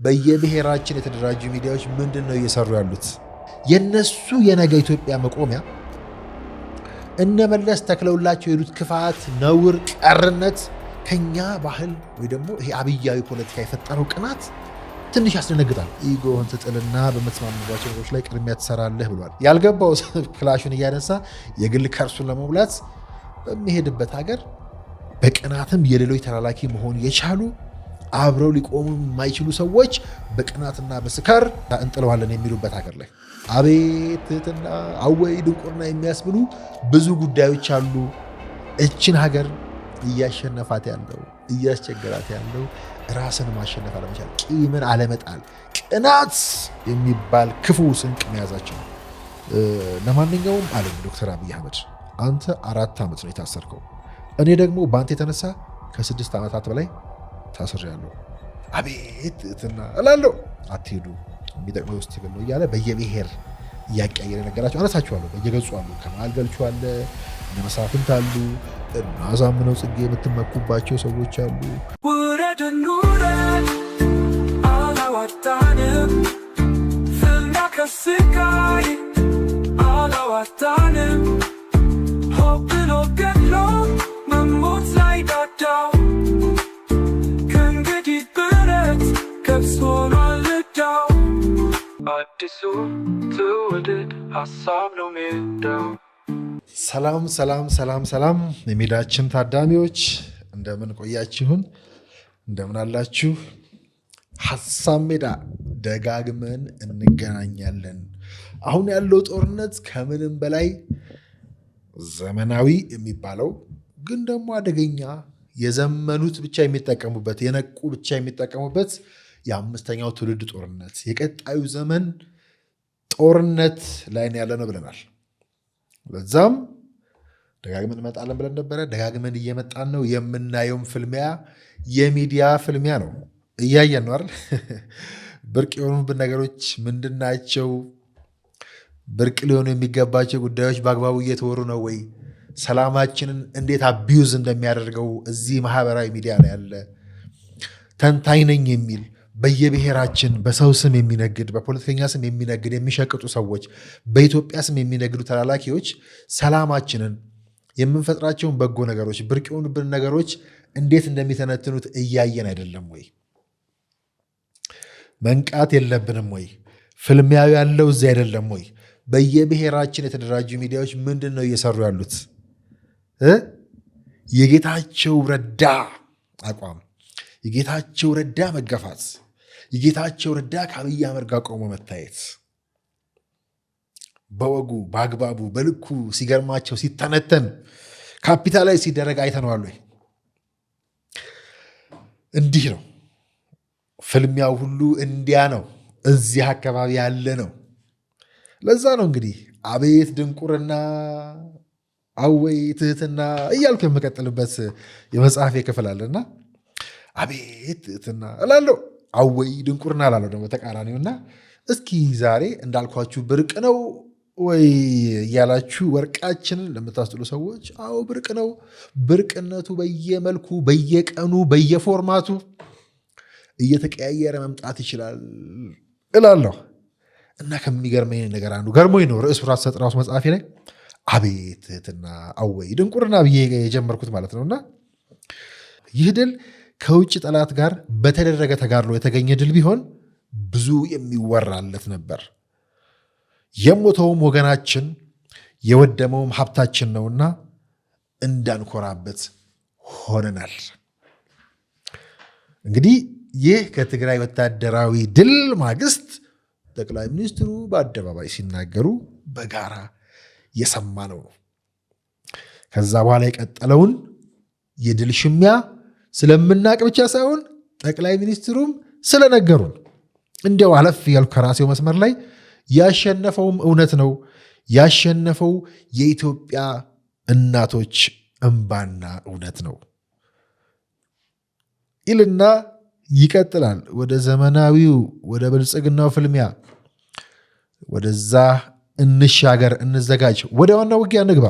በየብሔራችን የተደራጁ ሚዲያዎች ምንድነው እየሰሩ ያሉት? የነሱ የነገ ኢትዮጵያ መቆሚያ እነመለስ ተክለውላቸው የሄዱት ክፋት፣ ነውር፣ ቀርነት ከኛ ባህል ወይ ደግሞ ይሄ አብያዊ ፖለቲካ የፈጠረው ቅናት ትንሽ ያስደነግጣል። ኢጎን ትጥልና በምትስማሙባቸው ነገሮች ላይ ቅድሚያ ትሰራለህ ብሏል። ያልገባው ክላሹን እያነሳ የግል ከርሱን ለመሙላት በሚሄድበት ሀገር በቅናትም የሌሎች ተላላኪ መሆን የቻሉ አብረው ሊቆሙ የማይችሉ ሰዎች በቅናትና በስካር እንጥለዋለን የሚሉበት ሀገር ላይ አቤት ትህትና አወይ ድንቁርና የሚያስብሉ ብዙ ጉዳዮች አሉ። እችን ሀገር እያሸነፋት ያለው እያስቸገራት ያለው ራስን ማሸነፍ አለመቻል፣ ቂምን አለመጣል፣ ቅናት የሚባል ክፉ ስንቅ መያዛቸው ነው። ለማንኛውም አለኝ ዶክተር አብይ አህመድ አንተ 4 ዓመት ነው የታሰርከው። እኔ ደግሞ በአንተ የተነሳ ከ6 ዓመታት በላይ ታስሬያለሁ። አቤት ትህትና እላለሁ። አትሄዱ የሚጠቅመው ውስጥ ትግል ነው እያለ በየብሔር እያቀያየረ ነገራቸው አነሳችኋለሁ። በየገጹ አሉ። ከመሃል ገልቹ አለ፣ እነ መሳፍንት አሉ፣ እና አሳምነው ጽጌ የምትመኩባቸው ሰዎች አሉ። ውረድን ውረድ አላዋጣንም፣ ፍና ከስቃይ አላዋጣንም፣ ሆብሎ ገድሎ መሞት ላይ ዳዳው ከእንግዲህ ብረት ገብስ ሆኗል ዕዳው። አዲሱ ትውልድ ሀሳብ ነው ሜዳው። ሰላም ሰላም ሰላም ሰላም የሜዳችን ታዳሚዎች እንደምን ቆያችሁን? እንደምን አላችሁ? ሀሳብ ሜዳ ደጋግመን እንገናኛለን። አሁን ያለው ጦርነት ከምንም በላይ ዘመናዊ የሚባለው ግን ደግሞ አደገኛ የዘመኑት ብቻ የሚጠቀሙበት የነቁ ብቻ የሚጠቀሙበት የአምስተኛው ትውልድ ጦርነት የቀጣዩ ዘመን ጦርነት ላይ ያለ ነው ብለናል። ለዛም ደጋግመን እንመጣለን ብለን ነበረ። ደጋግመን እየመጣን ነው። የምናየውም ፍልሚያ የሚዲያ ፍልሚያ ነው። እያየን ነው አይደል? ብርቅ የሆኑብን ነገሮች ምንድናቸው? ብርቅ ሊሆኑ የሚገባቸው ጉዳዮች በአግባቡ እየተወሩ ነው ወይ? ሰላማችንን እንዴት አቢዩዝ እንደሚያደርገው እዚህ ማህበራዊ ሚዲያ ላይ ያለ ተንታኝ ነኝ የሚል በየብሔራችን በሰው ስም የሚነግድ በፖለቲከኛ ስም የሚነግድ የሚሸቅጡ ሰዎች በኢትዮጵያ ስም የሚነግዱ ተላላኪዎች ሰላማችንን የምንፈጥራቸውን በጎ ነገሮች ብርቅ የሆኑብን ነገሮች እንዴት እንደሚተነትኑት እያየን አይደለም ወይ? መንቃት የለብንም ወይ? ፍልሚያው ያለው እዚህ አይደለም ወይ? በየብሔራችን የተደራጁ ሚዲያዎች ምንድን ነው እየሰሩ ያሉት? የጌታቸው ረዳ አቋም፣ የጌታቸው ረዳ መገፋት፣ የጌታቸው ረዳ ከአብይ አህመድ ጋር ቆሞ መታየት በወጉ በአግባቡ በልኩ ሲገርማቸው ሲተነተን ካፒታላይዝ ሲደረግ አይተነዋል ወይ? እንዲህ ነው ፍልሚያው ሁሉ እንዲያ ነው። እዚህ አካባቢ ያለ ነው። ለዛ ነው እንግዲህ አቤት ድንቁርና አወይ ትህትና እያልኩ የምቀጥልበት የመጽሐፌ ክፍል አለና አቤት ትህትና እላለሁ፣ አወይ ድንቁርና እላለሁ ደግሞ ተቃራኒውና። እስኪ ዛሬ እንዳልኳችሁ ብርቅ ነው ወይ እያላችሁ ወርቃችንን ለምታስጥሉ ሰዎች አዎ ብርቅ ነው። ብርቅነቱ በየመልኩ በየቀኑ በየፎርማቱ እየተቀያየረ መምጣት ይችላል እላለሁ። እና ከሚገርመኝ ነገር አንዱ ገርሞኝ ነው ርዕሱ ራስ ሰጥ ራሱ መጽሐፌ ላይ አቤት ትህትና አወይ ድንቁርና ብዬ የጀመርኩት ማለት ነውና ይህ ድል ከውጭ ጠላት ጋር በተደረገ ተጋድሎ የተገኘ ድል ቢሆን ብዙ የሚወራለት ነበር። የሞተውም ወገናችን የወደመውም ሀብታችን ነውና እንዳንኮራበት ሆነናል። እንግዲህ ይህ ከትግራይ ወታደራዊ ድል ማግስት ጠቅላይ ሚኒስትሩ በአደባባይ ሲናገሩ በጋራ የሰማነው ነው። ከዛ በኋላ የቀጠለውን የድል ሽሚያ ስለምናቅ ብቻ ሳይሆን ጠቅላይ ሚኒስትሩም ስለነገሩን እንዲያው አለፍ ያልኩ ከራሴው መስመር ላይ ያሸነፈውም እውነት ነው። ያሸነፈው የኢትዮጵያ እናቶች እንባና እውነት ነው ይልና ይቀጥላል። ወደ ዘመናዊው ወደ ብልጽግናው ፍልሚያ ወደዛ እንሻገር፣ እንዘጋጅ፣ ወደ ዋና ውጊያ እንግባ።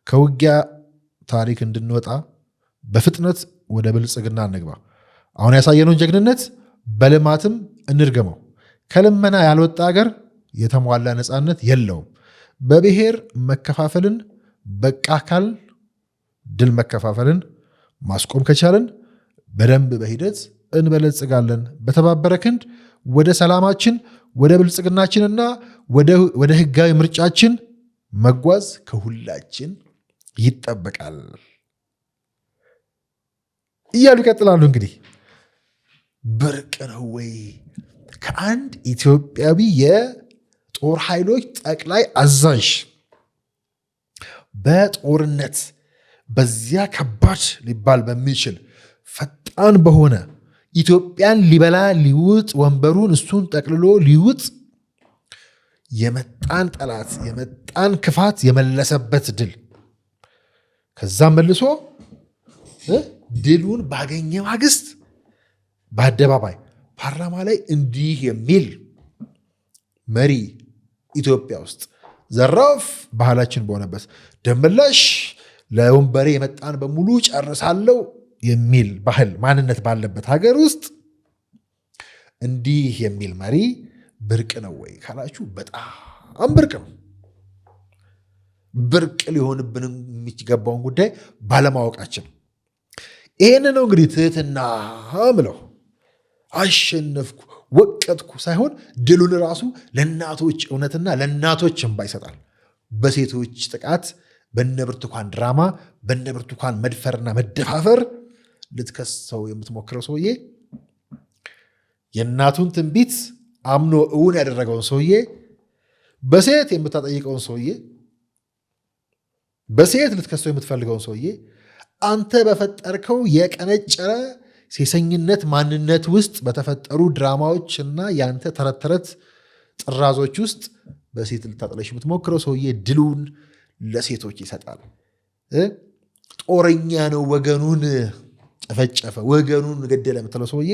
ከውጊያ ታሪክ እንድንወጣ በፍጥነት ወደ ብልጽግና እንግባ። አሁን ያሳየነውን ጀግንነት በልማትም እንድገመው። ከልመና ያልወጣ ሀገር የተሟላ ነፃነት የለውም። በብሔር መከፋፈልን በቃ ካልን ድል መከፋፈልን ማስቆም ከቻልን በደንብ በሂደት እንበለጽጋለን። በተባበረ ክንድ ወደ ሰላማችን ወደ ብልጽግናችንና ወደ ህጋዊ ምርጫችን መጓዝ ከሁላችን ይጠበቃል እያሉ ይቀጥላሉ። እንግዲህ ብርቅ ነው ወይ ከአንድ ኢትዮጵያዊ የጦር ኃይሎች ጠቅላይ አዛዥ በጦርነት በዚያ ከባድ ሊባል በሚችል ፈጣን በሆነ ኢትዮጵያን ሊበላ ሊውጥ ወንበሩን እሱን ጠቅልሎ ሊውጥ የመጣን ጠላት የመጣን ክፋት የመለሰበት ድል ከዛም መልሶ ድሉን ባገኘ ማግስት በአደባባይ ፓርላማ ላይ እንዲህ የሚል መሪ ኢትዮጵያ ውስጥ ዘራፍ ባህላችን በሆነበት ደመላሽ ለወንበሬ የመጣን በሙሉ ጨርሳለሁ የሚል ባህል ማንነት ባለበት ሀገር ውስጥ እንዲህ የሚል መሪ ብርቅ ነው ወይ ካላችሁ በጣም ብርቅ ነው። ብርቅ ሊሆንብን የሚገባውን ጉዳይ ባለማወቃችን ይሄን ነው እንግዲህ ትህትና ምለው አሸነፍኩ ወቀጥኩ ሳይሆን ድሉን ራሱ ለእናቶች እውነትና ለእናቶች እንባ ይሰጣል። በሴቶች ጥቃት በነብርቱካን ድራማ በነብርቱካን መድፈርና መደፋፈር ልትከሰው የምትሞክረው ሰውዬ የእናቱን ትንቢት አምኖ እውን ያደረገውን ሰውዬ በሴት የምታጠይቀውን ሰውዬ በሴት ልትከሰው የምትፈልገውን ሰውዬ አንተ በፈጠርከው የቀነጨረ ሴሰኝነት ማንነት ውስጥ በተፈጠሩ ድራማዎች እና የአንተ ተረት ተረት ጥራዞች ውስጥ በሴት ልታጠለሽ የምትሞክረው ሰውዬ ድሉን ለሴቶች ይሰጣል። ጦረኛ ነው፣ ወገኑን ጨፈጨፈ፣ ወገኑን ገደለ የምትለው ሰውዬ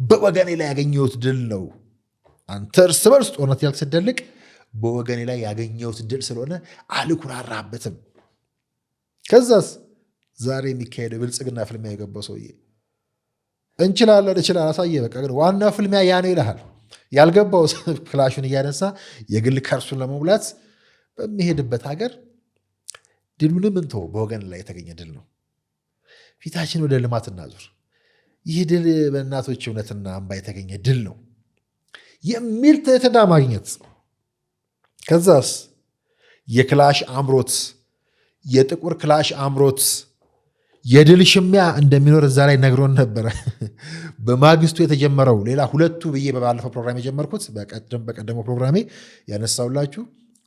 በወገኔ ላይ ያገኘሁት ድል ነው። አንተ እርስ በርስ ጦርነት ያልክ ስትደልቅ በወገኔ ላይ ያገኘሁት ድል ስለሆነ አልኩራራበትም። ከዛስ ዛሬ የሚካሄደው ብልጽግና ፍልሚያ የገባው ሰውዬ እንችላለን እችላል አሳየ። በቃ ግን ዋና ፍልሚያ ያ ነው ይልሃል። ያልገባው ክላሹን እያነሳ የግል ከርሱን ለመሙላት በሚሄድበት ሀገር ድሉንም እንቶ በወገን ላይ የተገኘ ድል ነው። ፊታችን ወደ ልማት እናዙር። ይህ ድል በእናቶች እውነትና እንባ የተገኘ ድል ነው የሚል ትህትና ማግኘት። ከዛስ የክላሽ አምሮት የጥቁር ክላሽ አምሮት የድል ሽሚያ እንደሚኖር እዛ ላይ ነግሮን ነበረ። በማግስቱ የተጀመረው ሌላ ሁለቱ ብዬ በባለፈው ፕሮግራም የጀመርኩት በቀደመው ፕሮግራሜ ያነሳውላችሁ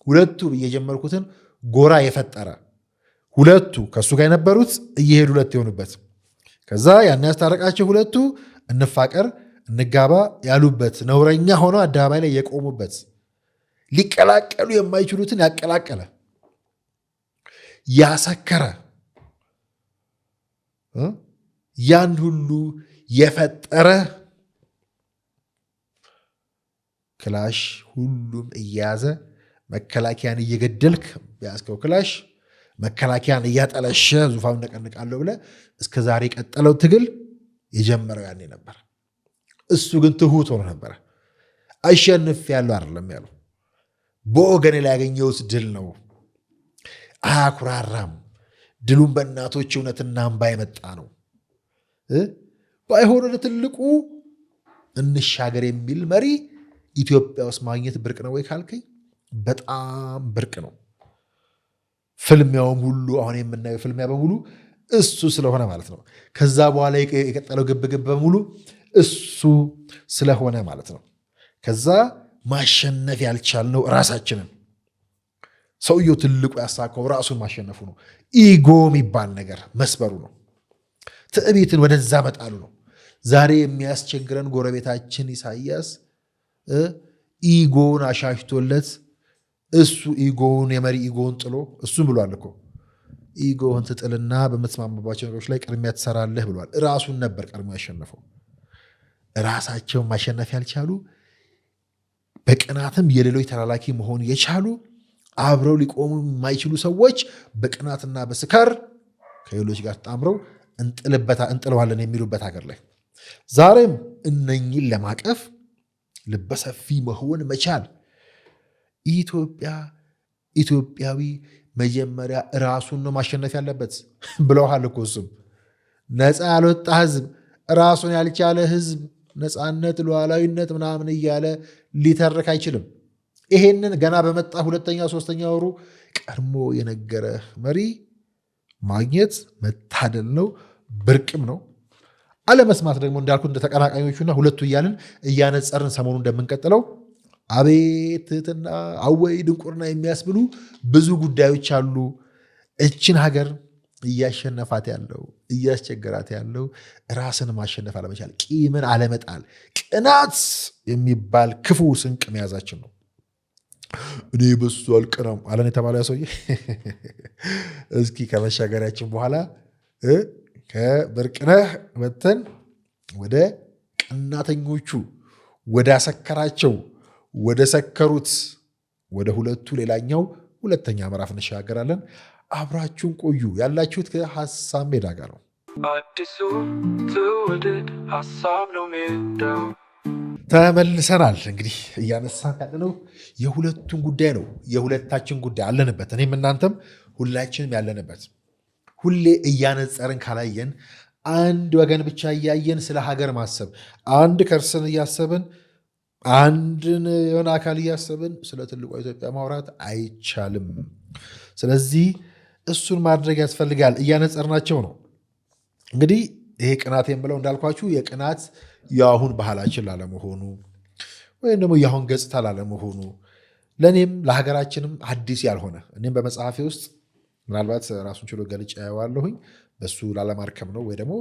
ሁለቱ ብዬ የጀመርኩትን ጎራ የፈጠረ ሁለቱ ከእሱ ጋር የነበሩት እየሄዱ ሁለት የሆኑበት ከዛ ያን ያስታረቃቸው ሁለቱ እንፋቀር እንጋባ ያሉበት ነውረኛ ሆነው አደባባይ ላይ የቆሙበት ሊቀላቀሉ የማይችሉትን ያቀላቀለ ያሰከረ ያን ሁሉ የፈጠረ ክላሽ ሁሉም እያያዘ መከላከያን እየገደልክ ያስከው ክላሽ መከላከያን እያጠለሸ ዙፋን ነቀንቃለሁ ብለህ እስከ ዛሬ የቀጠለው ትግል የጀመረው ያኔ ነበር። እሱ ግን ትሁት ሆኖ ነበረ። አሸንፍ ያለው አይደለም ያለው በወገኔ ላይ ያገኘሁት ድል ነው። አያኩራራም። ድሉም በእናቶች እውነትና እንባ የመጣ ነው። ባይሆን ወደ ትልቁ እንሻገር የሚል መሪ ኢትዮጵያ ውስጥ ማግኘት ብርቅ ነው ወይ ካልከኝ በጣም ብርቅ ነው። ፍልሚያውም ሁሉ አሁን የምናየው ፍልሚያ በሙሉ እሱ ስለሆነ ማለት ነው። ከዛ በኋላ የቀጠለው ግብግብ በሙሉ እሱ ስለሆነ ማለት ነው። ከዛ ማሸነፍ ያልቻልነው ራሳችንን ሰውየው ትልቁ ያሳካው ራሱን ማሸነፉ ነው። ኢጎ የሚባል ነገር መስበሩ ነው። ትዕቢትን ወደዛ መጣሉ ነው። ዛሬ የሚያስቸግረን ጎረቤታችን ኢሳያስ ኢጎውን አሻሽቶለት እሱ ኢጎውን የመሪ ኢጎውን ጥሎ እሱም ብሏል እኮ ኢጎውን ትጥልና በምትስማማባቸው ነገሮች ላይ ቅድሚያ ትሰራለህ ብሏል። ራሱን ነበር ቀድሞ ያሸነፈው። ራሳቸውን ማሸነፍ ያልቻሉ በቅናትም የሌሎች ተላላኪ መሆን የቻሉ አብረው ሊቆሙ የማይችሉ ሰዎች በቅናትና በስካር ከሌሎች ጋር ተጣምረው እንጥለዋለን የሚሉበት ሀገር ላይ ዛሬም እነኝን ለማቀፍ ልበሰፊ መሆን መቻል። ኢትዮጵያዊ መጀመሪያ ራሱን ነው ማሸነፍ ያለበት ብለዋል እኮ እሱም። ነፃ ያልወጣ ህዝብ፣ ራሱን ያልቻለ ህዝብ ነፃነት፣ ሉዓላዊነት ምናምን እያለ ሊተርክ አይችልም። ይሄንን ገና በመጣ ሁለተኛ ሶስተኛ ወሩ ቀድሞ የነገረ መሪ ማግኘት መታደል ነው፣ ብርቅም ነው። አለመስማት ደግሞ እንዳልኩት እንደ ተቀናቃኞቹና ሁለቱ እያልን እያነጸርን ሰሞኑ እንደምንቀጥለው አቤት ትህትና፣ አወይ ድንቁርና የሚያስብሉ ብዙ ጉዳዮች አሉ። እችን ሀገር እያሸነፋት ያለው እያስቸገራት ያለው ራስን ማሸነፍ አለመቻል፣ ቂምን አለመጣል፣ ቅናት የሚባል ክፉ ስንቅ መያዛችን ነው። እኔ በሱ አልቀናም አለን የተባለ ሰውዬ። እስኪ ከመሻገሪያችን በኋላ ከብርቅነህ መተን ወደ ቀናተኞቹ ወደ አሰከራቸው ወደ ሰከሩት ወደ ሁለቱ ሌላኛው ሁለተኛ ምዕራፍ እንሻገራለን። አብራችሁን ቆዩ። ያላችሁት ከሀሳብ ሜዳ ጋር ነው። አዲሱ ትውልድ ሀሳብ ነው ሜዳው። ተመልሰናል። እንግዲህ እያነሳን ያለነው የሁለቱን ጉዳይ ነው። የሁለታችን ጉዳይ አለንበት፣ እኔም እናንተም ሁላችንም ያለንበት። ሁሌ እያነጸርን ካላየን፣ አንድ ወገን ብቻ እያየን ስለ ሀገር ማሰብ፣ አንድ ከርስን እያሰብን አንድን የሆነ አካል እያሰብን ስለ ትልቋ ኢትዮጵያ ማውራት አይቻልም። ስለዚህ እሱን ማድረግ ያስፈልጋል። እያነጸርናቸው ነው። እንግዲህ ይሄ ቅናት የምለው እንዳልኳችሁ የቅናት የአሁን ባህላችን ላለመሆኑ ወይም ደግሞ የአሁን ገጽታ ላለመሆኑ ለእኔም ለሀገራችንም አዲስ ያልሆነ እኔም በመጽሐፌ ውስጥ ምናልባት ራሱን ችሎ ገልጬ ያየዋለሁኝ በሱ ላለማርከም ነው ወይ ደግሞ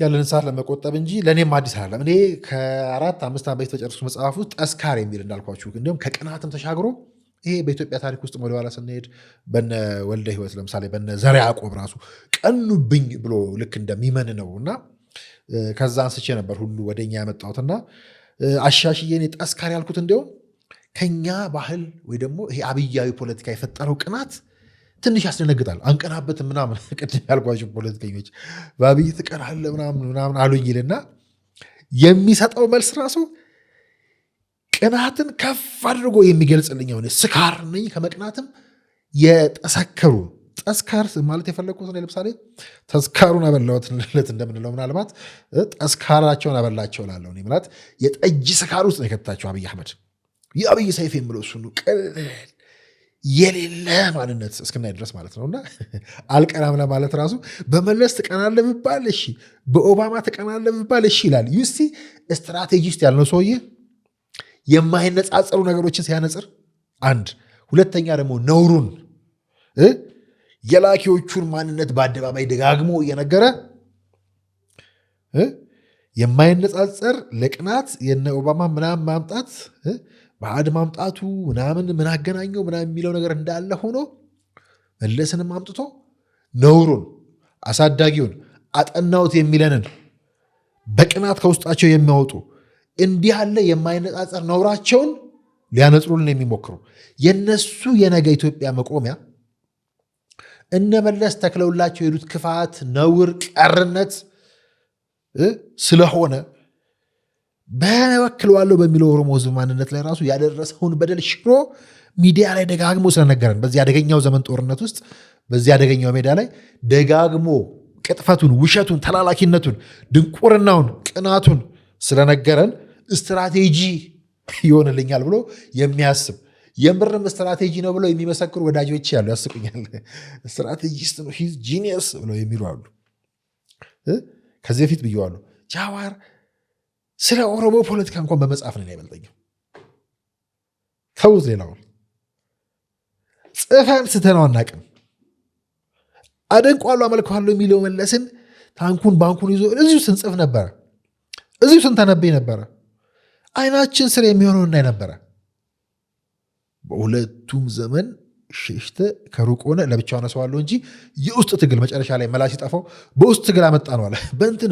ያለንን ሰዓት ለመቆጠብ እንጂ ለእኔም አዲስ አለም። እኔ ከ4-5 ዓመት በፊት በጨረሱ መጽሐፍ ውስጥ ጠስካር የሚል እንዳልኳችሁ እንዲሁም ከቅናትም ተሻግሮ ይሄ በኢትዮጵያ ታሪክ ውስጥ ወደኋላ ስንሄድ በነ ወልደ ሕይወት ለምሳሌ በነ ዘርዓ ያዕቆብ ራሱ ቀኑብኝ ብሎ ልክ እንደሚመን ነው እና ከዛ አንስቼ ነበር ሁሉ ወደኛ ያመጣሁትና አሻሽዬን ጠስካር ያልኩት እንዲሁም ከኛ ባህል ወይ ደግሞ ይሄ አብያዊ ፖለቲካ የፈጠረው ቅናት ትንሽ ያስደነግጣል። አንቀናበትም ምናምን ቅድም ያልኳቸው ፖለቲከኞች በአብይ ትቀናለህ ምናምን አሉኝ ይልና የሚሰጠው መልስ ራሱ ቅናትን ከፍ አድርጎ የሚገልጽልኝ ሆነ። ስካር ነኝ ከመቅናትም የጠሰከሩ ጠስካር ማለት የፈለግኩት ለምሳሌ ተስካሩን አበላሁት እንደምንለው ምናልባት ጠስካራቸውን አበላቸው ላለው ማለት የጠጅ ስካር ውስጥ ነው የከታቸው አብይ አህመድ። የአብይ ሰይፍ የምለው እሱ የሌለ ማንነት እስክናይ ድረስ ማለት ነውና አልቀናም ለማለት ራሱ በመለስ ትቀናለህ ብባል እሺ፣ በኦባማ ትቀናለህ ብባል እሺ ይላል። ዩሲ ስትራቴጂስት ያልነው ሰውዬ የማይነጻጸሩ ነገሮችን ሲያነጽር አንድ፣ ሁለተኛ ደግሞ ነውሩን የላኪዎቹን ማንነት በአደባባይ ደጋግሞ እየነገረ የማይነጻጸር ለቅናት የነ ኦባማ ምናምን ማምጣት ባዕድ ማምጣቱ ምናምን ምን አገናኘው ምናምን የሚለው ነገር እንዳለ ሆኖ መለስንም አምጥቶ ነውሩን አሳዳጊውን አጠናውት የሚለንን በቅናት ከውስጣቸው የሚያወጡ እንዲህ ያለ የማይነጻጸር ነውራቸውን ሊያነጽሩልን የሚሞክሩ የነሱ የነገ ኢትዮጵያ መቆሚያ እነመለስ ተክለውላቸው የሄዱት ክፋት፣ ነውር፣ ቀርነት ስለሆነ በወክለዋለሁ በሚለው ኦሮሞ ሕዝብ ማንነት ላይ ራሱ ያደረሰውን በደል ሽሮ ሚዲያ ላይ ደጋግሞ ስለነገረን በዚህ አደገኛው ዘመን ጦርነት ውስጥ በዚህ አደገኛው ሜዳ ላይ ደጋግሞ ቅጥፈቱን፣ ውሸቱን፣ ተላላኪነቱን፣ ድንቁርናውን፣ ቅናቱን ስለነገረን ስትራቴጂ ይሆንልኛል ብሎ የሚያስብ የምርም ስትራቴጂ ነው ብለው የሚመሰክሩ ወዳጆች ያሉ ያስቁኛል። ስትራቴጂስት ነው ጂኒየስ ብለው የሚሉ አሉ። ከዚህ በፊት ብየዋሉ። ጃዋር ስለ ኦሮሞ ፖለቲካ እንኳን በመጽሐፍ ነው ያበልጠኛው። ተውት፣ ሌላውን ጽፈን ስተነው አናቅም። አደንቋለሁ አመልከዋለሁ የሚለው መለስን ታንኩን ባንኩን ይዞ እዚሁ ስንጽፍ ነበረ፣ እዚሁ ስንተነበይ ነበረ። አይናችን ስር የሚሆነው እናይ ነበረ። በሁለቱም ዘመን ሸሽተ ከሩቅ ሆነ ለብቻው አነሰዋለሁ እንጂ የውስጥ ትግል መጨረሻ ላይ መላ ሲጠፋው በውስጥ ትግል አመጣ ነው አለ።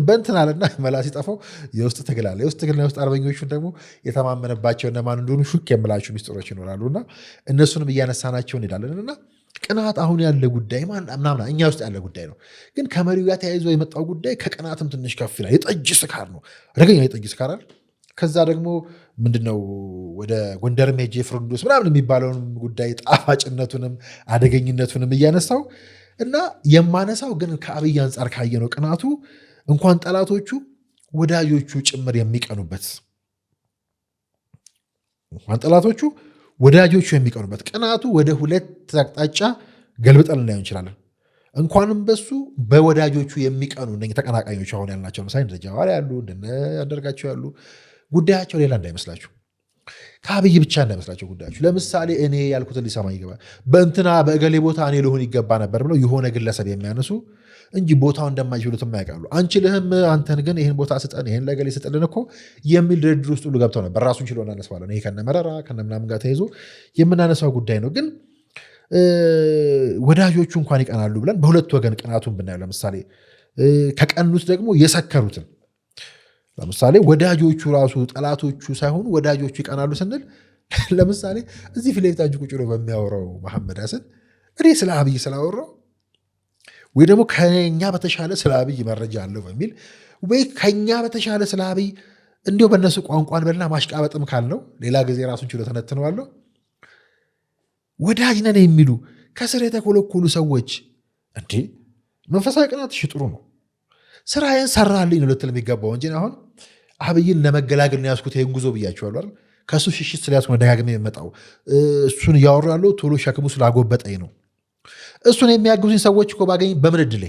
በንትን አለና መላ ሲጠፋው የውስጥ ትግል አለ። የውስጥ ትግልና የውስጥ አርበኞቹን ደግሞ የተማመነባቸው እነማን እንደሆኑ ሹክ የምላቸው ሚስጥሮች ይኖራሉና እነሱንም እያነሳናቸው እንሄዳለንና ቅናት አሁን ያለ ጉዳይ ምናምን እኛ ውስጥ ያለ ጉዳይ ነው። ግን ከመሪው ጋር ተያይዞ የመጣው ጉዳይ ከቅናትም ትንሽ ከፍ ይላል። የጠጅ ስካር ነው፣ አደገኛ የጠጅ ስካር አይደል? ከዛ ደግሞ ምንድነው ወደ ጎንደርም ሄጄ ፍርዱስ ምናምን የሚባለውን ጉዳይ ጣፋጭነቱንም አደገኝነቱንም እያነሳው እና የማነሳው ግን ከአብይ አንጻር ካየነው ቅናቱ እንኳን ጠላቶቹ ወዳጆቹ ጭምር የሚቀኑበት ቅናቱ ወደ ሁለት አቅጣጫ ገልብጠን ልናየው እንችላለን። እንኳንም በሱ በወዳጆቹ የሚቀኑ እነኝህ ተቀናቃኞች አሁን ያልናቸው ምሳሌ እንደ ጃዋር ያሉ እንደነ አንዳርጋቸው ያሉ ጉዳያቸው ሌላ እንዳይመስላችሁ፣ ከአብይ ብቻ እንዳይመስላቸው ጉዳያቸው። ለምሳሌ እኔ ያልኩትን ሊሰማ ይገባል፣ በእንትና በእገሌ ቦታ እኔ ልሆን ይገባ ነበር ብለው የሆነ ግለሰብ የሚያነሱ እንጂ ቦታው እንደማይችሉትም ያውቃሉ። አንችልህም፣ አንተን ግን ይህን ቦታ ስጠን፣ ይህን ለገሌ ስጥልን እኮ የሚል ድርድር ውስጥ ሁሉ ገብተው ነበር። ራሱን ችሎ እናነሳዋለን። ይሄ ከነመረራ ከነምናምን ጋር ተይዞ የምናነሳው ጉዳይ ነው። ግን ወዳጆቹ እንኳን ይቀናሉ ብለን በሁለት ወገን ቅናቱን ብናየው፣ ለምሳሌ ከቀኑት ደግሞ የሰከሩትን፣ ለምሳሌ ወዳጆቹ ራሱ ጠላቶቹ ሳይሆኑ ወዳጆቹ ይቀናሉ ስንል፣ ለምሳሌ እዚህ ፊት ለፊታችሁ ቁጭ ብሎ በሚያወራው መሐመድ ሀሰን እኔ ስለ አብይ ስላወራው ወይ ደግሞ ከኛ በተሻለ ስለ አብይ መረጃ አለው በሚል ወይ ከኛ በተሻለ ስለ አብይ እንዲሁ በእነሱ ቋንቋን በልና ማሽቃበጥም ካልነው ሌላ ጊዜ ራሱን ችሎ ተነትነዋለሁ። ወዳጅ ነን የሚሉ ከስር የተኮለኮሉ ሰዎች እንዴ መንፈሳዊ ቅናት ጥሩ ነው። ስራዬን ሰራልኝ ነው ልትል የሚገባው እንጂ አሁን አብይን ለመገላገል ነው ያዝኩት ይሄን ጉዞ ብያቸዋለሁ አይደል? ከሱ ሽሽት ስለያዝኩ ነው ደጋግሜ የመጣው። እሱን እያወሩ ያለው ቶሎ ሸክሙ ስላጎበጠኝ ነው። እሱን የሚያግዙኝ ሰዎች እኮ ባገኝ በምን ዕድሌ።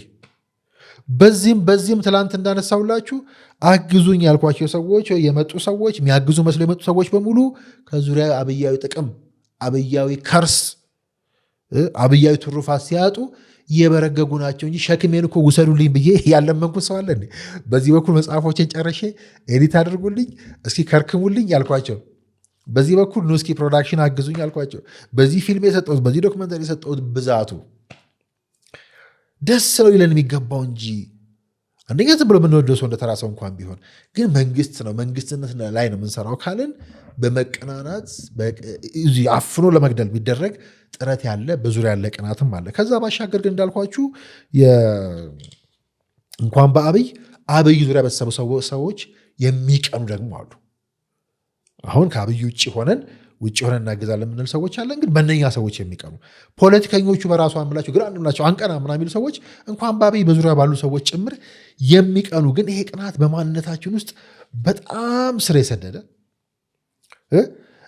በዚህም ትላንት እንዳነሳውላችሁ አግዙኝ ያልኳቸው ሰዎች የመጡ ሰዎች የሚያግዙ መስሎ የመጡ ሰዎች በሙሉ ከዙሪያ አብያዊ ጥቅም፣ አብያዊ ከርስ፣ አብያዊ ትሩፋት ሲያጡ እየበረገጉ ናቸው እንጂ ሸክሜን እኮ ውሰዱልኝ ብዬ ያለመንኩት ሰው አለ። በዚህ በኩል መጽሐፎችን ጨርሼ ኤዲት አድርጉልኝ እስኪ ከርክሙልኝ ያልኳቸው፣ በዚህ በኩል ኑ እስኪ ፕሮዳክሽን አግዙኝ ያልኳቸው፣ በዚህ ፊልም የሰጠሁት፣ በዚህ ዶክመንተሪ የሰጠሁት ብዛቱ ደስ ነው ይለን የሚገባው እንጂ አንደኛ ዝም ብሎ የምንወደው ሰው እንደተራ ሰው እንኳን ቢሆን ግን መንግስት ነው መንግስትነት ላይ ነው የምንሰራው ካልን በመቀናናት አፍኖ ለመግደል ቢደረግ ጥረት ያለ በዙሪያ ያለ ቅናትም አለ። ከዛ ባሻገር ግን እንዳልኳችሁ እንኳን በአብይ ዙሪያ በተሰበሰቡ ሰዎች የሚቀኑ ደግሞ አሉ። አሁን ከአብይ ውጭ ሆነን እናገዛለን የምንል ሰዎች አለን። ግን በእነኛ ሰዎች የሚቀኑ ፖለቲከኞቹ በራሱ አምላቸው ግራ አንምላቸው አንቀና ምናምን የሚሉ ሰዎች እንኳን በአብይ በዙሪያ ባሉ ሰዎች ጭምር የሚቀኑ ግን ይሄ ቅናት በማንነታችን ውስጥ በጣም ስር የሰደደ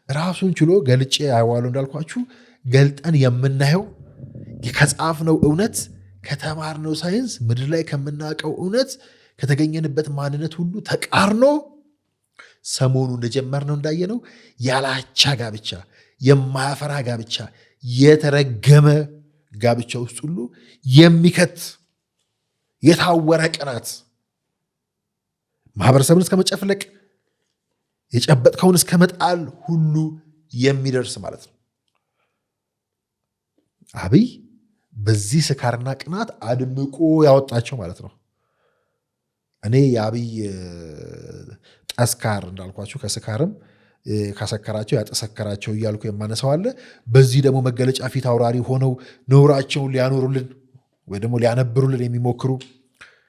ራሱን ችሎ ገልጬ አየዋለሁ እንዳልኳችሁ ገልጠን የምናየው ከጻፍነው እውነት ከተማርነው ሳይንስ ምድር ላይ ከምናውቀው እውነት ከተገኘንበት ማንነት ሁሉ ተቃርኖ ሰሞኑ እንደጀመርነው እንዳየነው ያላቻ ጋብቻ፣ የማያፈራ ጋብቻ፣ የተረገመ ጋብቻ ውስጥ ሁሉ የሚከት የታወረ ቅናት ማህበረሰብን እስከ መጨፍለቅ የጨበጥከውን እስከ መጣል ሁሉ የሚደርስ ማለት ነው። አብይ በዚህ ስካርና ቅናት አድምቆ ያወጣቸው ማለት ነው። እኔ የአብይ ጠስካር እንዳልኳችሁ ከስካርም ካሰከራቸው ያጠሰከራቸው እያልኩ የማነሳው አለ። በዚህ ደግሞ መገለጫ ፊት አውራሪ ሆነው ነውራቸውን ሊያኖሩልን ወይ ደግሞ ሊያነብሩልን የሚሞክሩ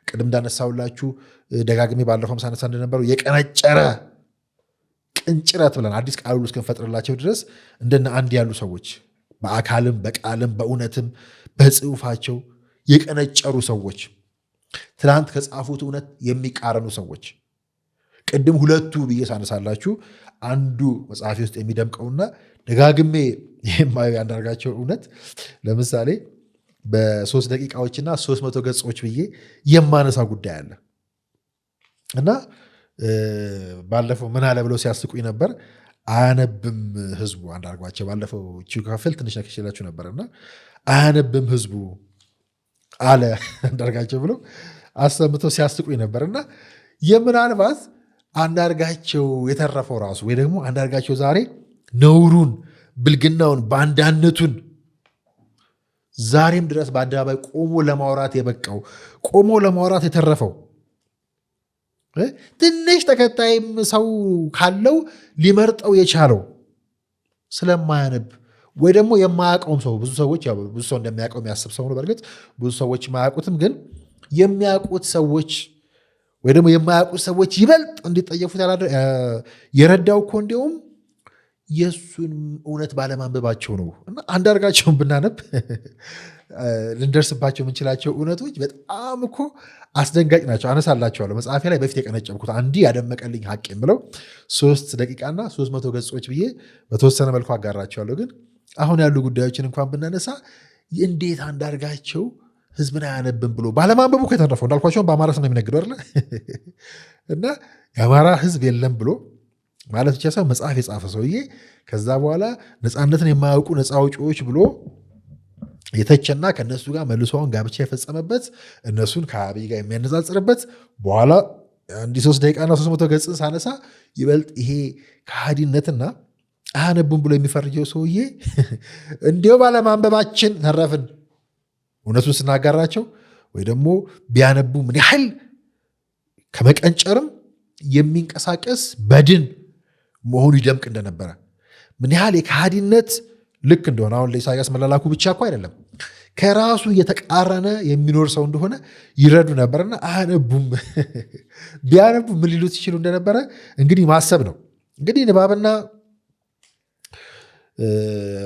ቅድም እንዳነሳውላችሁ ደጋግሜ ባለፈው ሳነሳ እንደነበረው የቀነጨረ ቅንጭረት ብለን አዲስ ቃል ሁሉ እስክንፈጥርላቸው ድረስ እንደነ አንድ ያሉ ሰዎች በአካልም በቃልም በእውነትም በጽሁፋቸው የቀነጨሩ ሰዎች፣ ትናንት ከጻፉት እውነት የሚቃረኑ ሰዎች፣ ቅድም ሁለቱ ብዬ ሳነሳላችሁ አንዱ መጽሐፊ ውስጥ የሚደምቀውና ደጋግሜ የማየው አንዳርጋቸው እውነት ለምሳሌ በ3 ደቂቃዎችና 300 ገጾች ብዬ የማነሳ ጉዳይ አለ እና ባለፈው ምን አለ ብለው ሲያስቁኝ ነበር። አያነብም ህዝቡ አንዳርጋቸው ባለፈው ክፍል ትንሽ ነክቼላችሁ ነበርና አያነብም ህዝቡ አለ አንዳርጋቸው ብለው አሰምተው ሲያስቁኝ ነበርና የምናልባት አንዳርጋቸው የተረፈው ራሱ ወይ ደግሞ አንዳርጋቸው ዛሬ ነውሩን፣ ብልግናውን፣ ባንዳነቱን ዛሬም ድረስ በአደባባይ ቆሞ ለማውራት የበቃው ቆሞ ለማውራት የተረፈው ትንሽ ተከታይም ሰው ካለው ሊመርጠው የቻለው ስለማያነብ ወይ ደግሞ የማያውቀውም ሰው ብዙ ሰዎች ያው ብዙ ሰው እንደሚያውቀው የሚያስብ ሰው ነው። በእርግጥ ብዙ ሰዎች የማያውቁትም ግን የሚያውቁት ሰዎች ወይ ደግሞ የማያውቁት ሰዎች ይበልጥ እንዲጠየፉት የረዳው እኮ እንዲሁም የእሱን እውነት ባለማንበባቸው ነው። እና አንዳርጋቸውን ብናነብ ልንደርስባቸው የምንችላቸው እውነቶች በጣም እኮ አስደንጋጭ ናቸው። አነሳላቸዋለሁ መጽሐፌ ላይ በፊት የቀነጨብኩት አንዲ ያደመቀልኝ ሀቅ የምለው 3 ደቂቃና 300 ገጾች ብዬ በተወሰነ መልኩ አጋራቸዋለሁ። ግን አሁን ያሉ ጉዳዮችን እንኳን ብናነሳ እንዴት አንዳርጋቸው ህዝብን አያነብም ብሎ ባለማንበቡ የተረፈው እንዳልኳቸውን በአማራ ስም ነው የሚነግደው አይደለ? እና የአማራ ህዝብ የለም ብሎ ማለት ብቻ ሳይሆን መጽሐፍ የጻፈ ሰውዬ ከዛ በኋላ ነፃነትን የማያውቁ ነፃ አውጪዎች ብሎ የተቸና ከእነሱ ጋር መልሶውን ጋብቻ የፈጸመበት እነሱን ከአብይ ጋር የሚያነጻጽርበት በኋላ አንዲ 3 ደቂቃና 300 ገጽን ሳነሳ ይበልጥ ይሄ ከሃዲነትና አያነቡም ብሎ የሚፈርጀው ሰውዬ እንዲያው ባለማንበባችን ተረፍን እውነቱን ስናጋራቸው ወይ ደግሞ ቢያነቡ ምን ያህል ከመቀንጨርም የሚንቀሳቀስ በድን መሆኑ ይደምቅ እንደነበረ ምን ያህል የከሃዲነት ልክ እንደሆነ አሁን ለኢሳያስ መላላኩ ብቻ እኮ አይደለም ከራሱ እየተቃረነ የሚኖር ሰው እንደሆነ ይረዱ ነበርና አያነቡም። ቢያነቡ ምን ሊሉት ይችሉ እንደነበረ እንግዲህ ማሰብ ነው። እንግዲህ ንባብና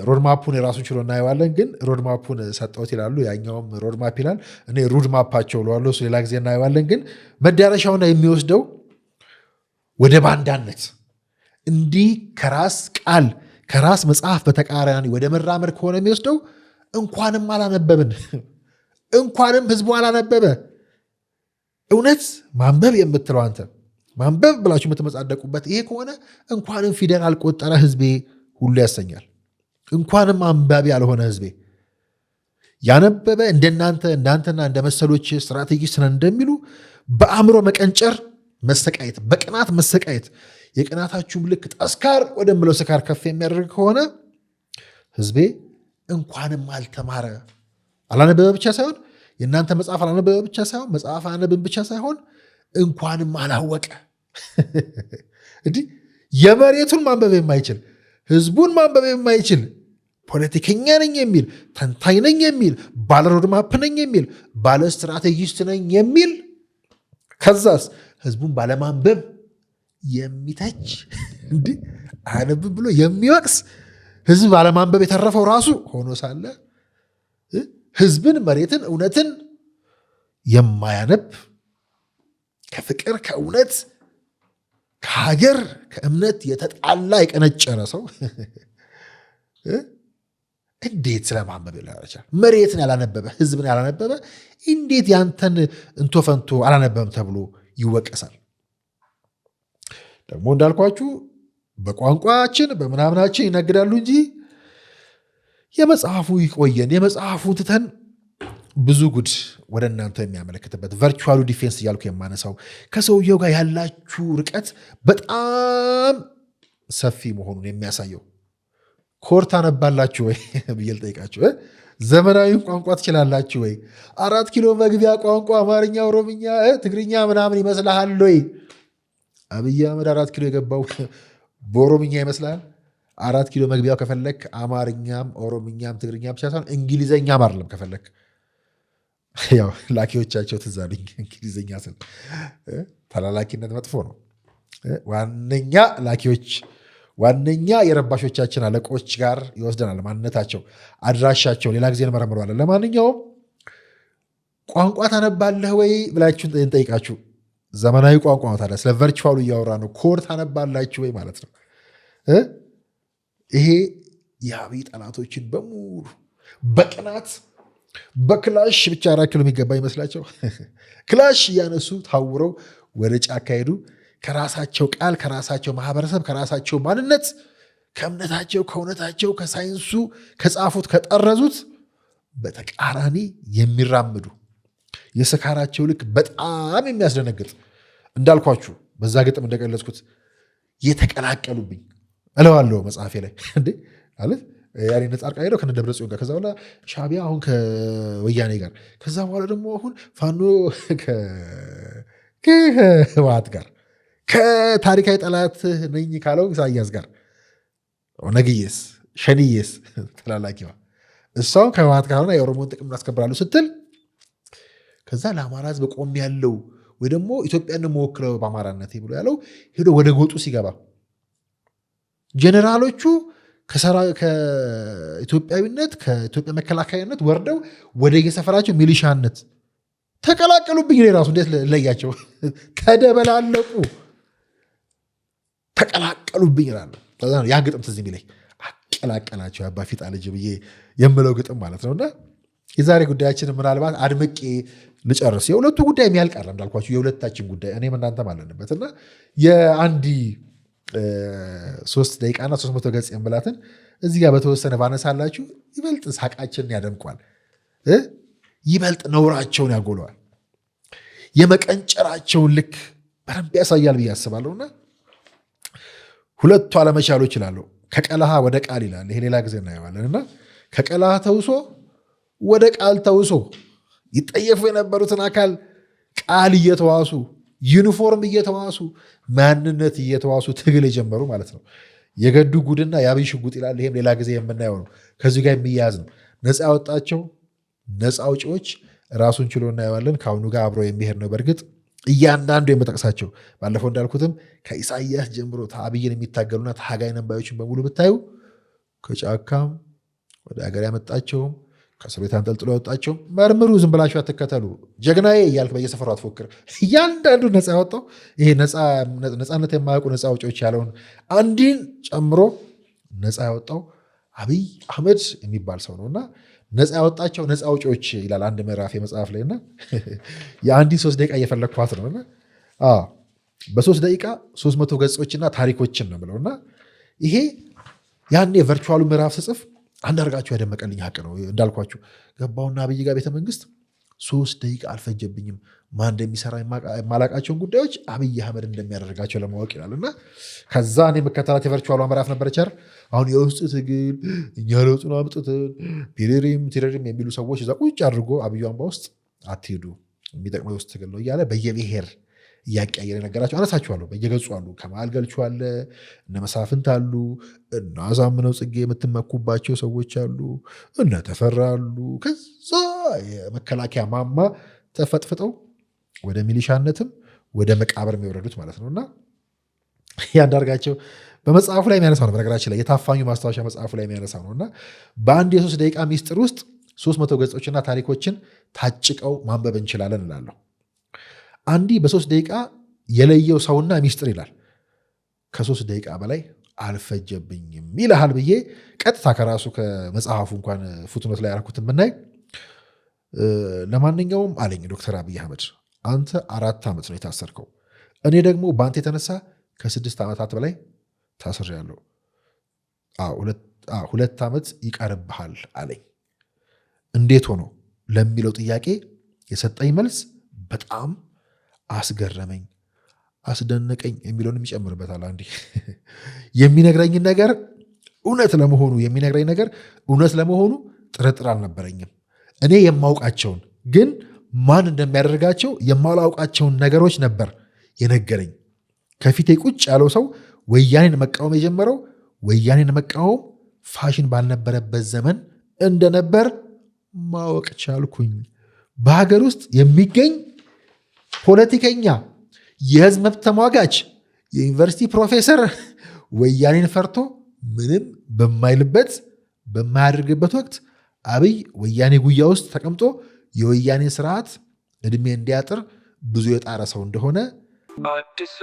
ሮድማፑን የራሱን ችሎ እናየዋለን። ግን ሮድማፑን ሰጠውት ይላሉ፣ ያኛውም ሮድማፕ ይላል። እኔ ሩድማፓቸው ለዋለሁ ሌላ ጊዜ እናየዋለን። ግን መዳረሻውና የሚወስደው ወደ ባንዳነት እንዲህ ከራስ ቃል ከራስ መጽሐፍ በተቃራኒ ወደ መራመድ ከሆነ የሚወስደው እንኳንም አላነበብን እንኳንም ህዝቡ አላነበበ እውነት ማንበብ የምትለው አንተ ማንበብ ብላችሁ የምትመጻደቁበት ይሄ ከሆነ እንኳንም ፊደል አልቆጠረ ህዝቤ ሁሉ ያሰኛል። እንኳንም አንባቢ ያልሆነ ህዝቤ ያነበበ እንዳንተና እንደ መሰሎች ስትራቴጂስት ነን እንደሚሉ በአእምሮ መቀንጨር መሰቃየት፣ በቅናት መሰቃየት የቅናታችሁም ልክ ጠስካር ወደምለው ስካር ከፍ የሚያደርግ ከሆነ ህዝቤ እንኳንም አልተማረ አላነበበ ብቻ ሳይሆን የእናንተ መጽሐፍ አላነበበ ብቻ ሳይሆን መጽሐፍ አላነበብን ብቻ ሳይሆን እንኳንም አላወቀ እንዲህ የመሬቱን ማንበብ የማይችል ህዝቡን ማንበብ የማይችል ፖለቲከኛ ነኝ የሚል ተንታኝ ነኝ የሚል ባለ ሮድማፕ ነኝ የሚል ባለ ስትራቴጂስት ነኝ የሚል ከዛስ ህዝቡን ባለማንበብ የሚተች እንዲህ አያነብም ብሎ የሚወቅስ ህዝብ ባለማንበብ የተረፈው ራሱ ሆኖ ሳለ ህዝብን፣ መሬትን፣ እውነትን የማያነብ ከፍቅር ከእውነት ከሀገር ከእምነት የተጣላ የቀነጨረ ሰው እንዴት ስለማንበብ ይላል? መሬትን ያላነበበ ህዝብን ያላነበበ እንዴት ያንተን እንቶፈንቶ አላነበበም ተብሎ ይወቀሳል? ደግሞ እንዳልኳችሁ በቋንቋችን በምናምናችን ይነግዳሉ እንጂ የመጽሐፉ ይቆየን። የመጽሐፉ ትተን ብዙ ጉድ ወደ እናንተ የሚያመለክትበት ቨርቹዋሉ ዲፌንስ እያልኩ የማነሳው ከሰውየው ጋር ያላችሁ ርቀት በጣም ሰፊ መሆኑን የሚያሳየው ኮር ታነባላችሁ ወይ ብዬ ልጠይቃችሁ። ዘመናዊ ቋንቋ ትችላላችሁ ወይ? 4 ኪሎ መግቢያ ቋንቋ አማርኛ፣ ኦሮምኛ፣ ትግርኛ ምናምን ይመስልሃል ወይ? አብይ አህመድ 4 ኪሎ የገባው በኦሮምኛ ይመስላል? 4 ኪሎ መግቢያው ከፈለክ አማርኛም ኦሮምኛም ትግርኛ ብቻ ሳይሆን እንግሊዘኛም አይደለም ከፈለክ። ያው ላኪዎቻቸው ትዝ አሉኝ። እንግሊዘኛ ስል ተላላኪነት መጥፎ ነው። ዋነኛ ላኪዎች ዋነኛ የረባሾቻችን አለቆች ጋር ይወስደናል። ማንነታቸው፣ አድራሻቸው ሌላ ጊዜ እንመረምረዋለን። ለማንኛውም ቋንቋ ታነባለህ ወይ ብላችሁ እንጠይቃችሁ። ዘመናዊ ቋንቋ ነው። ታዲያ ስለ ቨርቹዋሉ እያወራ ነው። ኮድ ታነባላችሁ ወይ ማለት ነው። ይሄ የአብይ ጠላቶችን በሙሉ በቅናት በክላሽ ብቻ 4 ኪሎ የሚገባ ይመስላቸው ክላሽ እያነሱ ታውረው ወደ ጫካ ሄዱ። ከራሳቸው ቃል ከራሳቸው ማህበረሰብ ከራሳቸው ማንነት ከእምነታቸው ከእውነታቸው ከሳይንሱ ከጻፉት ከጠረዙት በተቃራኒ የሚራምዱ የስካራቸው ልክ በጣም የሚያስደነግጥ እንዳልኳችሁ በዛ ግጥም እንደገለጽኩት የተቀላቀሉብኝ እለዋለሁ መጽሐፌ ላይ እንዴ ማለት ያኔ ነጻርቃ ሄደው ከነ ደብረ ጽዮን ጋር ከዛ በኋላ ሻዕቢያ አሁን ከወያኔ ጋር ከዛ በኋላ ደግሞ አሁን ፋኖ ከህወሓት ጋር ከታሪካዊ ጠላት ነኝ ካለው ኢሳያስ ጋር ኦነግዬስ ሸንዬስ ተላላኪዋ እሷም ከህወሓት ጋር ሆና የኦሮሞን ጥቅም እናስከብራሉ ስትል ከዛ ለአማራ ህዝብ ቆም ያለው ወይ ደግሞ ኢትዮጵያን መወክለው በአማራነት ብሎ ያለው ሄዶ ወደ ጎጡ ሲገባ ጀነራሎቹ ከኢትዮጵያዊነት ከኢትዮጵያ መከላከያነት ወርደው ወደ የሰፈራቸው ሚሊሻነት ተቀላቀሉብኝ። እኔ ራሱ እንዴት ለያቸው ተደበላለቁ፣ ተቀላቀሉብኝ እላለሁ። ያ ግጥም ትዝ የሚለኝ አቀላቀላቸው አባ ፊጣ ልጅ ብዬ የምለው ግጥም ማለት ነውና የዛሬ ጉዳያችን ምናልባት አድምቄ ልጨርስ። የሁለቱ ጉዳይ የሚያልቅ አይደለም እንዳልኳችሁ፣ የሁለታችን ጉዳይ እኔም እናንተም አለንበት እና የአንዲ 3 ደቂቃና 300 ገጽ የምላትን እዚህ ጋር በተወሰነ ባነሳላችሁ ይበልጥ ሳቃችንን ያደምቋል፣ ይበልጥ ነውራቸውን ያጎለዋል፣ የመቀንጨራቸውን ልክ በደንብ ያሳያል ብዬ አስባለሁና ሁለቱ አለመቻሉ ይችላሉ። ከቀለሃ ወደ ቃል ይላል። ይሄ ሌላ ጊዜ እናየዋለን እና ከቀለሃ ተውሶ ወደ ቃል ተውሶ ይጠየፉ የነበሩትን አካል ቃል እየተዋሱ ዩኒፎርም እየተዋሱ ማንነት እየተዋሱ ትግል የጀመሩ ማለት ነው። የገዱ ጉድና የአብይ ሽጉጥ ይላል። ይሄም ሌላ ጊዜ የምናየው ነው። ከዚህ ጋር የሚያያዝ ነው። ነፃ ያወጣቸው ነፃ አውጪዎች ራሱን ችሎ እናየዋለን። ከአሁኑ ጋር አብሮ የሚሄድ ነው። በእርግጥ እያንዳንዱ የምጠቅሳቸው ባለፈው እንዳልኩትም ከኢሳያስ ጀምሮ አብይን የሚታገሉና ታጋይ ነባዮችን በሙሉ ብታዩ ከጫካም ወደ ሀገር ያመጣቸውም ከእስር ቤት አንጠልጥሎ ያወጣቸውም መርምሩ። ዝም ብላችሁ አትከተሉ። ጀግናዬ እያልክ በየሰፈሩ አትፎክር። እያንዳንዱ ነፃ ያወጣው ይሄ ነፃነት የማያውቁ ነፃ አውጪዎች ያለውን አንዲን ጨምሮ ነፃ ያወጣው አብይ አህመድ የሚባል ሰው ነውና ነፃ ያወጣቸው ነፃ አውጪዎች ይላል አንድ ምዕራፍ የመጽሐፍ ላይ እና የአንዲን 3 ደቂቃ እየፈለግኳት ነውና በ3 ደቂቃ 300 ገጾችና ታሪኮችን ነው ብለውና ይሄ ያኔ ቨርቹዋሉ ምዕራፍ ስጽፍ አንዳርጋችሁ ያደመቀልኝ ሀቅ ነው። እንዳልኳችሁ ገባውና አብይ ጋር ቤተመንግስት 3 ደቂቃ አልፈጀብኝም። ማን እንደሚሰራ የማላቃቸውን ጉዳዮች አብይ አህመድ እንደሚያደርጋቸው ለማወቅ ይላል እና ከዛ እኔ የምከተላት የቨርቹዋሉ ምዕራፍ ነበረች። አሁን የውስጥ ትግል እኛ ለውጡን አምጥተን ቴረሪም የሚሉ ሰዎች እዛ ቁጭ አድርጎ አብዩ አምባ ውስጥ አትሄዱ የሚጠቅመው የውስጥ ትግል ነው እያለ በየብሔር እያቀያየረ ነገራቸው አነሳችኋለሁ። በየገጹ አሉ። ከመሃል ገልቹ አለ፣ እነ መሳፍንት አሉ፣ እነ አሳምነው ጽጌ የምትመኩባቸው ሰዎች አሉ፣ እነ ተፈራ አሉ። ከዛ የመከላከያ ማማ ተፈጥፍጠው ወደ ሚሊሻነትም ወደ መቃብር የሚወረዱት ማለት ነው እና ያንዳርጋቸው በመጽሐፉ ላይ የሚያነሳው ነው። በነገራችን ላይ የታፋኙ ማስታወሻ መጽሐፉ ላይ የሚያነሳው ነው እና በአንድ የ3 ደቂቃ ሚስጥር ውስጥ 300 ገጾችና ታሪኮችን ታጭቀው ማንበብ እንችላለን እላለሁ። አንዲ በ3 ደቂቃ የለየው ሰውና ሚስጥር ይላል። ከ3 ደቂቃ በላይ አልፈጀብኝም ይልሃል ብዬ ቀጥታ ከራሱ ከመጽሐፉ እንኳን ፉትኖት ላይ ያደረኩትን ብናይ ለማንኛውም አለኝ ዶክተር አብይ አህመድ አንተ 4 ዓመት ነው የታሰርከው፣ እኔ ደግሞ በአንተ የተነሳ ከ6 ዓመታት በላይ ታስሬያለሁ። 2 ዓመት ይቀርብሃል አለኝ። እንዴት ሆኖ ለሚለው ጥያቄ የሰጠኝ መልስ በጣም አስገረመኝ፣ አስደነቀኝ የሚለውንም ይጨምርበታል። አንዴ የሚነግረኝን ነገር እውነት ለመሆኑ ጥርጥር አልነበረኝም። እኔ የማውቃቸውን ግን ማን እንደሚያደርጋቸው የማላውቃቸውን ነገሮች ነበር የነገረኝ። ከፊቴ ቁጭ ያለው ሰው ወያኔን መቃወም የጀመረው ወያኔን መቃወም ፋሽን ባልነበረበት ዘመን እንደነበር ማወቅ ቻልኩኝ። በሀገር ውስጥ የሚገኝ ፖለቲከኛ፣ የህዝብ መብት ተሟጋች፣ የዩኒቨርሲቲ ፕሮፌሰር ወያኔን ፈርቶ ምንም በማይልበት በማያደርግበት ወቅት አብይ ወያኔ ጉያ ውስጥ ተቀምጦ የወያኔ ስርዓት እድሜ እንዲያጥር ብዙ የጣረ ሰው እንደሆነ አዲሱ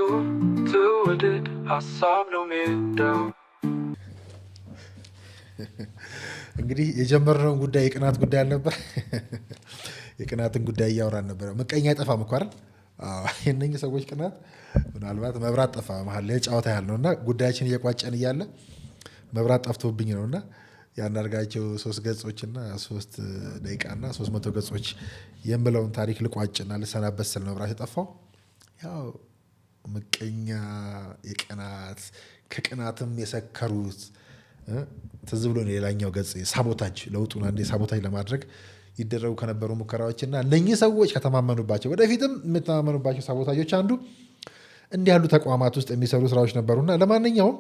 ትውልድ ሀሳብ ነው ሜዳው። እንግዲህ የጀመርነውን ጉዳይ የቅናት ጉዳይ አልነበር? የቅናትን ጉዳይ እያወራን ነበረ። ምቀኛ አይጠፋም እኮ አይደል? የእነኝህ ሰዎች ቅናት ምናልባት መብራት ጠፋ መሀል ላይ ጨዋታ ያህል ነውና ጉዳያችን እየቋጨን እያለ መብራት ጠፍቶብኝ ነውና ያንዳርጋቸው 3 ገጾችና 3 ደቂቃና 300 ገጾች የምለውን ታሪክ ልቋጭና ልሰናበት ስል መብራት የጠፋው ያው ምቀኛ የቅናት ከቅናትም የሰከሩት ትዝ ብሎ ሌላኛው ገጽ ሳቦታጅ ለውጡን አንዴ ሳቦታጅ ለማድረግ ይደረጉ ከነበሩ ሙከራዎችና እነኚህ ሰዎች ከተማመኑባቸው ወደፊትም የምተማመኑባቸው ሳቦታጆች አንዱ እንዲህ ያሉ ተቋማት ውስጥ የሚሰሩ ስራዎች ነበሩና ለማንኛውም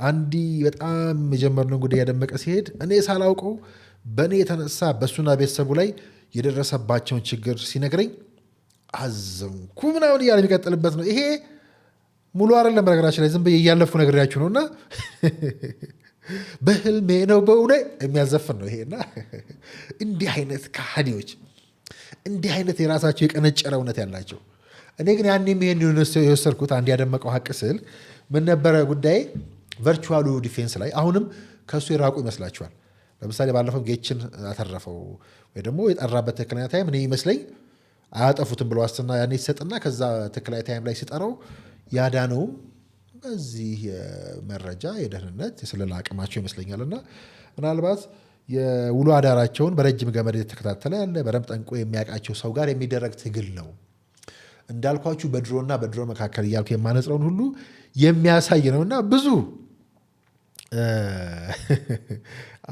አንዲ በጣም የጀመርነው ጉዳይ ያደመቀ ሲሄድ እኔ ሳላውቀው በእኔ የተነሳ በእሱና ቤተሰቡ ላይ የደረሰባቸውን ችግር ሲነግረኝ አዘንኩ ምናምን እያለ የሚቀጥልበት ነው። ይሄ ሙሉ አይደለም በነገራችን ላይ ዝም ብዬ እያለፉ ነግሬያችሁ ነው። እና በህልሜ ነው በእውነ የሚያዘፍን ነው ይሄና እንዲህ አይነት ከሃዲዎች፣ እንዲህ አይነት የራሳቸው የቀነጨረ እውነት ያላቸው። እኔ ግን ያኔም ይሄን የወሰድኩት አንድ ያደመቀው ሀቅ ስል ምን ነበረ ጉዳይ ቨርቹዋሉ ዲፌንስ ላይ አሁንም ከእሱ የራቁ ይመስላችኋል። ለምሳሌ ባለፈው ጌችን አተረፈው ወይ ደግሞ የጠራበት ትክክለኛ ታይም እኔ ይመስለኝ አያጠፉትም ብሎ ዋስትና ያኔ ሲሰጥና ከዛ ትክክለኛ ታይም ላይ ሲጠራው ያዳነውም በዚህ የመረጃ የደህንነት የስለላ አቅማቸው ይመስለኛል። እና ምናልባት የውሎ አዳራቸውን በረጅም ገመድ የተከታተለ ያለ በደንብ ጠንቆ የሚያውቃቸው ሰው ጋር የሚደረግ ትግል ነው። እንዳልኳችሁ በድሮና በድሮ መካከል እያልኩ የማነጽረውን ሁሉ የሚያሳይ ነው። እና ብዙ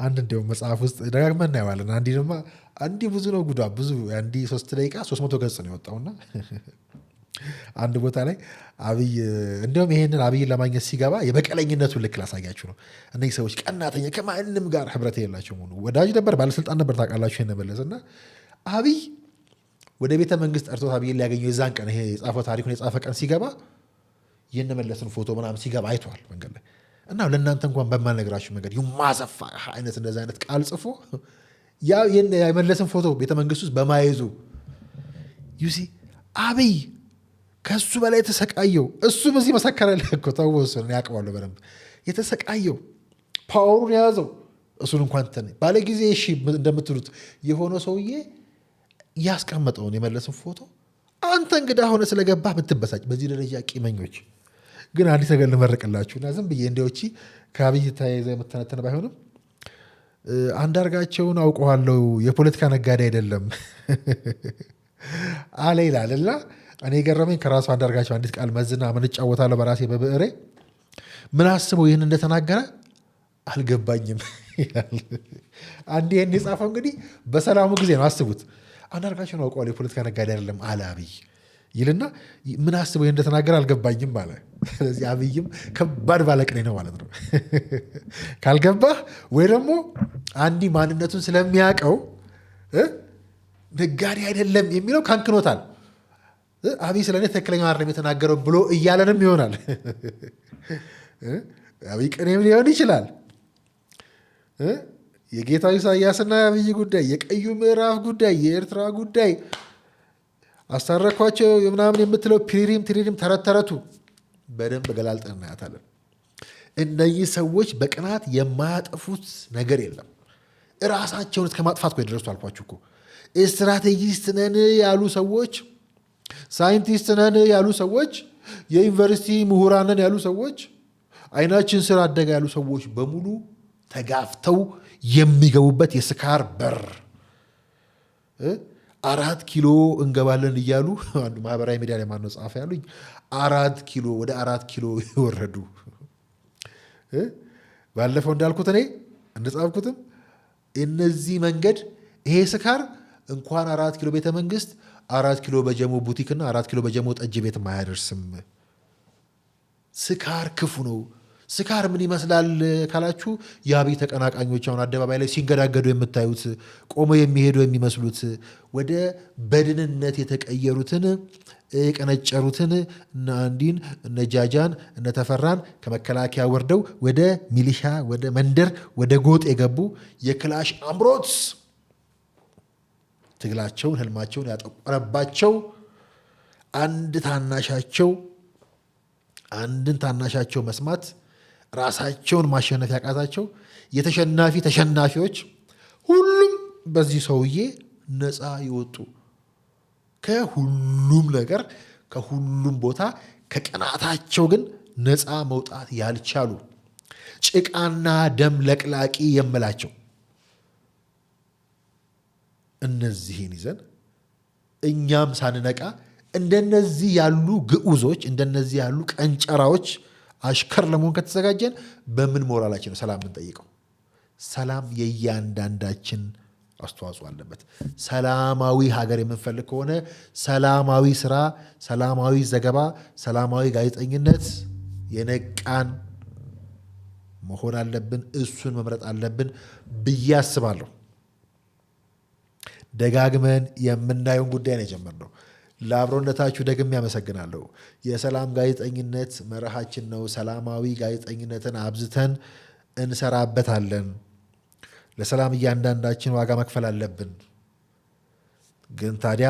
አንድ እንዲሁም መጽሐፍ ውስጥ ደጋግመን እናየዋለን። አንዲ ብዙ ነው ጉዷ ብዙ አንዲ 3 ደቂቃ 300 ገጽ ነው የወጣውና አንድ ቦታ ላይ አብይ እንዲሁም ይሄንን አብይን ለማግኘት ሲገባ የበቀለኝነቱን ልክ ላሳያችሁ ነው። እነዚህ ሰዎች ቀናተኛ ከማንም ጋር ህብረት የሌላቸው መሆኑ ወዳጅ ነበር ባለስልጣን ነበር ታውቃላችሁ። ይሄን መለስና አብይ ወደ ቤተ መንግስት ጠርቶት አብይን ሊያገኘው የዛን ቀን ይሄ የጻፈው ታሪኩን የጻፈ ቀን ሲገባ የነመለስን ፎቶ ምናምን ሲገባ አይቷል መንገድ ላይ እና ለእናንተ እንኳን በማልነግራችሁ መንገድ የማሰፋ አይነት እንደዚህ አይነት ቃል ጽፎ ያ የመለስን ፎቶ ቤተ መንግስት ውስጥ በማይዙ ዩሲ አብይ ከሱ በላይ የተሰቃየው እሱ በዚህ መሰከረልህ እኮ ተወሰነ ያውቀዋለሁ በደንብ የተሰቃየው ፓወሩን የያዘው እሱን እንኳን ባለ ጊዜ እሺ እንደምትሉት የሆነ ሰውዬ ያስቀመጠውን የመለስን ፎቶ አንተ እንግዳ ሆነ ስለገባህ ብትበሳጭ በዚህ ደረጃ ቂመኞች ግን አዲስ ነገር ልመርቅላችሁና ዝም ብዬ እንዲያውቺ ከአብይ ተያይዘ የምተነተነ ባይሆንም አንዳርጋቸውን አውቀዋለሁ የፖለቲካ ነጋዴ አይደለም አለ ይላል። እና እኔ ገረመኝ ከራሱ አንዳርጋቸው አንዲት ቃል መዝና ምን እጫወታለሁ በራሴ በብዕሬ ምን አስበው ይህን እንደተናገረ አልገባኝም ይላል። አንድ ይህን የጻፈው እንግዲህ በሰላሙ ጊዜ ነው። አስቡት አንዳርጋቸውን አውቀዋለሁ የፖለቲካ ነጋዴ አይደለም አለ አብይ ይልና ምን አስበው ይህን እንደተናገረ አልገባኝም አለ። ስለዚህ አብይም ከባድ ባለቅኔ ነው ማለት ነው። ካልገባህ ወይ ደግሞ አንዲ ማንነቱን ስለሚያውቀው ነጋዴ አይደለም የሚለው ካንክኖታል። አብይ ስለኔ ትክክለኛ አይደለም የተናገረው ብሎ እያለንም ይሆናል። አብይ ቅኔም ሊሆን ይችላል። የጌታው ኢሳያስና የአብይ ጉዳይ፣ የቀዩ ምዕራፍ ጉዳይ፣ የኤርትራ ጉዳይ አስታረኳቸው ምናምን የምትለው ፒሪሪም ተረተረቱ በደንብ ገላልጠን እናያታለን። እነዚህ ሰዎች በቅናት የማያጠፉት ነገር የለም። እራሳቸውን እስከ ማጥፋት እኮ የደረሱ አልኳችሁ እኮ። ስትራቴጂስት ነን ያሉ ሰዎች፣ ሳይንቲስት ነን ያሉ ሰዎች፣ የዩኒቨርሲቲ ምሁራን ነን ያሉ ሰዎች፣ አይናችን ስር አደጋ ያሉ ሰዎች በሙሉ ተጋፍተው የሚገቡበት የስካር በር 4 ኪሎ እንገባለን እያሉ አንዱ ማህበራዊ ሚዲያ ላይ ማነው ጻፈ ያሉኝ 4 ኪሎ ወደ 4 ኪሎ ይወረዱ። ባለፈው እንዳልኩት እኔ እንደጻፍኩትም እነዚህ መንገድ ይሄ ስካር እንኳን 4 ኪሎ ቤተ መንግስት 4 ኪሎ በጀሞ ቡቲክና 4 ኪሎ በጀሞ ጠጅ ቤት አያደርስም። ስካር ክፉ ነው። ስካር ምን ይመስላል ካላችሁ የአብይ ተቀናቃኞች አሁን አደባባይ ላይ ሲንገዳገዱ የምታዩት ቆመው የሚሄዱ የሚመስሉት ወደ በድንነት የተቀየሩትን የቀነጨሩትን እነ አንዲን እነ ጃጃን እነ ተፈራን ከመከላከያ ወርደው ወደ ሚሊሻ ወደ መንደር ወደ ጎጥ የገቡ የክላሽ አምሮት ትግላቸውን ህልማቸውን ያጠቆረባቸው አንድን ታናሻቸው መስማት ራሳቸውን ማሸነፍ ያቃታቸው የተሸናፊ ተሸናፊዎች ሁሉም በዚህ ሰውዬ ነፃ ይወጡ ከሁሉም ነገር ከሁሉም ቦታ ከቅናታቸው ግን ነፃ መውጣት ያልቻሉ ጭቃና ደም ለቅላቂ የምላቸው እነዚህን ይዘን እኛም ሳንነቃ እንደነዚህ ያሉ ግዑዞች እንደነዚህ ያሉ ቀንጨራዎች አሽከር ለመሆን ከተዘጋጀን በምን ሞራላችን ነው ሰላም የምንጠይቀው? ሰላም የእያንዳንዳችን አስተዋጽኦ አለበት። ሰላማዊ ሀገር የምንፈልግ ከሆነ ሰላማዊ ስራ፣ ሰላማዊ ዘገባ፣ ሰላማዊ ጋዜጠኝነት፣ የነቃን መሆን አለብን፣ እሱን መምረጥ አለብን ብዬ አስባለሁ። ደጋግመን የምናየውን ጉዳይ ነው የጀመርነው። ለአብሮነታችሁ ደግሜ ያመሰግናለሁ። የሰላም ጋዜጠኝነት መርሃችን ነው። ሰላማዊ ጋዜጠኝነትን አብዝተን እንሰራበታለን። ለሰላም እያንዳንዳችን ዋጋ መክፈል አለብን። ግን ታዲያ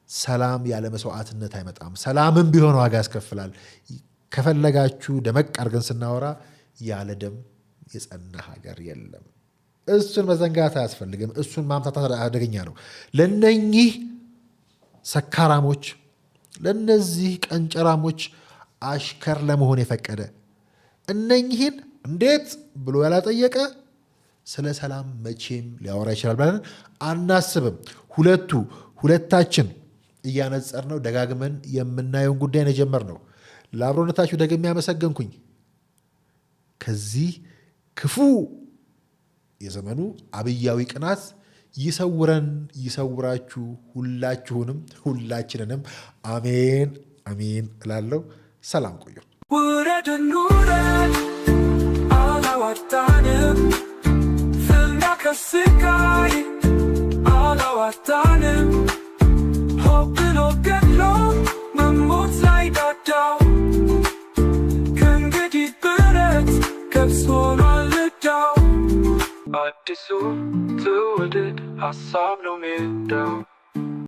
ሰላም ያለ መስዋዕትነት አይመጣም። ሰላምም ቢሆን ዋጋ ያስከፍላል። ከፈለጋችሁ ደመቅ አድርገን ስናወራ ያለ ደም የጸና ሀገር የለም። እሱን መዘንጋት አያስፈልግም። እሱን ማምታታት አደገኛ ነው። ለነኚህ ሰካራሞች፣ ለነዚህ ቀንጨራሞች አሽከር ለመሆን የፈቀደ እነኚህን እንዴት ብሎ ያላጠየቀ ስለ ሰላም መቼም ሊያወራ ይችላል ብለን አናስብም። ሁለታችን እያነጸር ነው ደጋግመን የምናየውን ጉዳይ ነው የጀመርነው። ለአብሮነታችሁ ደግሜ ያመሰገንኩኝ። ከዚህ ክፉ የዘመኑ አብያዊ ቅናት ይሰውረን፣ ይሰውራችሁ። ሁላችንንም አሜን አሜን እላለሁ። ሰላም ቆዩ። ውረድን ውረድ አላዋጣንም፣ ፍና ከስቃይ አላዋጣንም። ሆብሎ ገድሎ መሞት ላይ ዳዳው ከእንግዲህ ብረት ገብስ ሆኗል ዕዳው። አዲሱ ትውልድ ሀሳብ ነው ሜዳው።